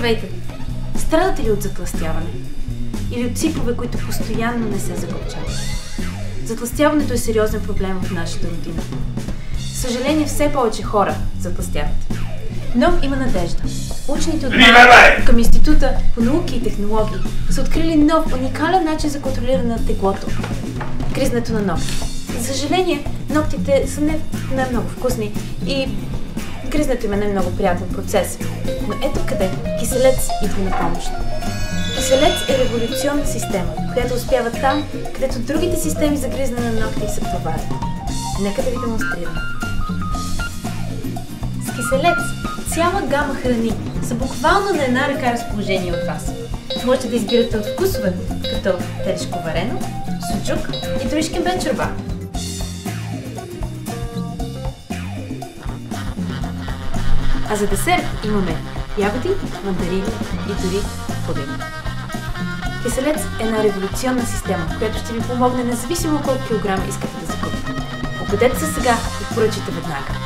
Здравейте! Страдате ли от затлъстяване? Или от циклове, които постоянно не се закопчават? Затлъстяването е сериозен проблем в нашата родина. За съжаление, все повече хора затлъстяват. Но има надежда. Учените от към Института по науки и технологии са открили нов, уникален начин за контролиране на теглото – гризането на ногти. За съжаление, ногтите са не много вкусни и гризнето им е не много приятен процес. Но ето къде киселец идва на помощ. Киселец е революционна система, която успява там, където другите системи за гризане на ногти се провалят. Нека да ви демонстрирам. С киселец цяла гама храни са буквално на една ръка разположение от вас. Можете да избирате от вкусове, като телешко варено, сучук и дори шкембен чорба. А за десерт имаме ягоди, мандарини и дори пудинг. Киселец е една революционна система, която ще ви помогне независимо колко килограма искате да закупите. Обадете се сега и поръчайте веднага.